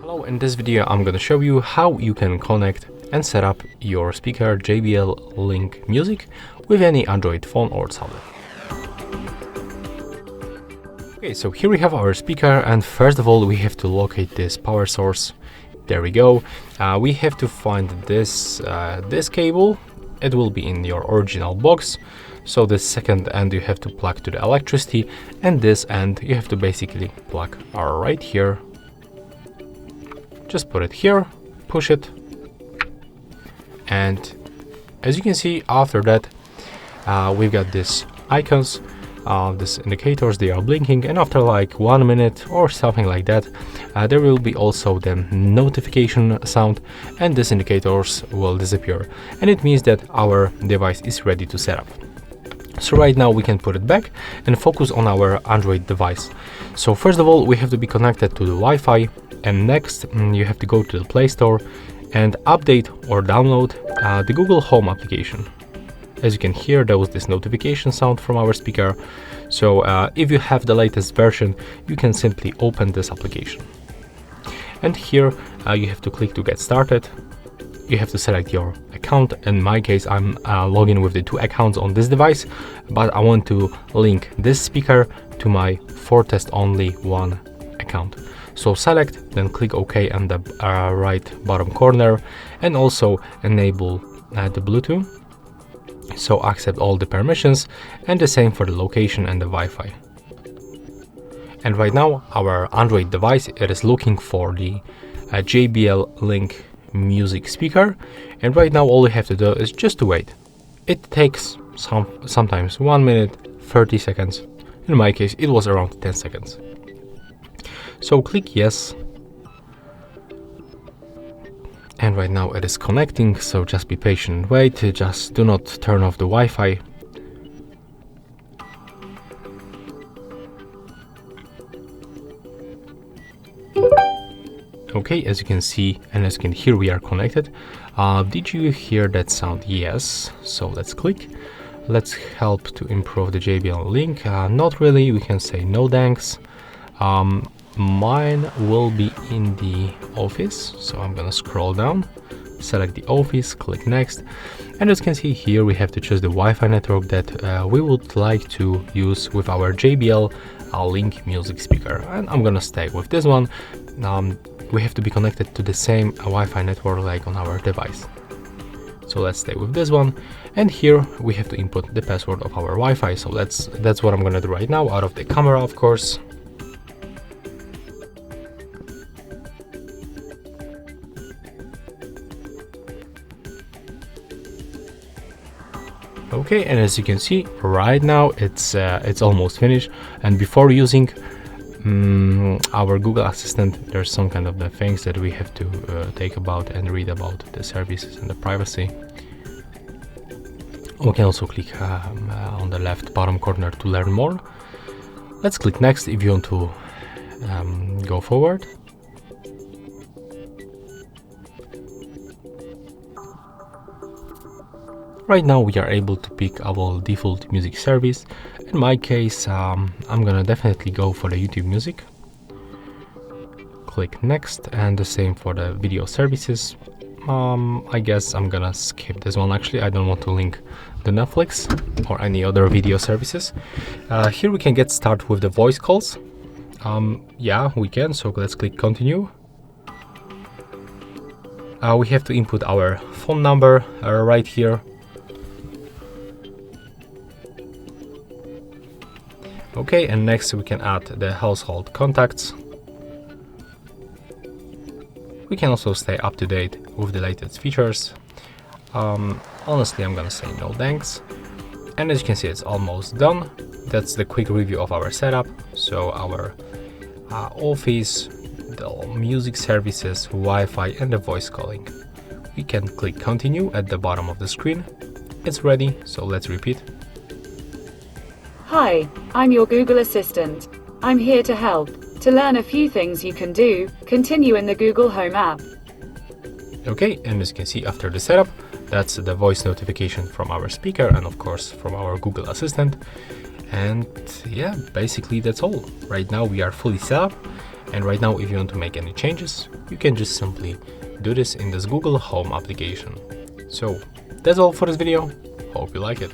Hello, in this video I'm gonna show you how you can connect and set up your speaker JBL Link Music with any Android phone or tablet. Okay, so here we have our speaker, and first of all we have to locate this power source. There we go. We have to find this cable. It will be in your original box. So the second end you have to plug to the electricity, and this end you have to basically plug right here. Just put it here, push it, and as you can see, after that we've got these icons, these indicators. They are blinking, and after like 1 minute or something like that, there will be also the notification sound, and these indicators will disappear, and it means that our device is ready to set up. So right now we can put it back and focus on our Android device. So first of all we have to be connected to the Wi-Fi, and next you have to go to the Play Store and update or download the Google Home application. As you can hear, there was this notification sound from our speaker. So if you have the latest version, you can simply open this application. And here you have to click to get started. You have to select your account. In my case, I'm logging with the 2 accounts on this device, but I want to link this speaker to my for test only 1 account. So select, then click OK on the right bottom corner, and also enable the Bluetooth. So accept all the permissions, and the same for the location and the Wi-Fi. And right now our Android device, it is looking for the JBL Link music speaker, and right now all we have to do is just to wait. It takes sometimes 1 minute 30 seconds. In my case it was around 10 seconds. So click yes, and right now it is connecting, so just be patient and wait. Just do not turn off the Wi-Fi. Okay, as you can see and as you can hear, we are connected. Did you hear that sound? Yes. So let's click. Let's help to improve the JBL Link. Not really, we can say no thanks. Mine will be in the office, so I'm gonna scroll down, select the office, click next, and as you can see here we have to choose the Wi-Fi network that we would like to use with our JBL Link music speaker, and I'm gonna stay with this one. We have to be connected to the same Wi-Fi network like on our device, so let's stay with this one. And here we have to input the password of our Wi-Fi, so that's what I'm gonna do right now, out of the camera of course. Okay, and as you can see right now it's almost finished. And before using our Google Assistant, there's some kind of the things that we have to take about and read about the services and the privacy. We can also click on the left bottom corner to learn more. Let's click next if you want to go forward. Right now we are able to pick our default music service. In my case, I'm gonna definitely go for the YouTube Music. Click next, and the same for the video services. I guess I'm gonna skip this one. Actually, I don't want to link the Netflix or any other video services. Here we can get started with the voice calls. Yeah, we can, so let's click continue. We have to input our phone number right here. Okay, and next we can add the household contacts. We can also stay up to date with the latest features. Honestly, I'm gonna say no thanks. And as you can see, it's almost done. That's the quick review of our setup. So our office, the music services, Wi-Fi, and the voice calling. We can click continue at the bottom of the screen. It's ready, so let's repeat. Hi, I'm your Google Assistant. I'm here to help. To learn a few things you can do, continue in the Google Home app. Okay, and as you can see after the setup, that's the voice notification from our speaker and of course from our Google Assistant. And yeah, basically that's all. Right now we are fully set up, And right now, if you want to make any changes, you can just simply do this in this Google Home application. So that's all for this video. Hope you like it.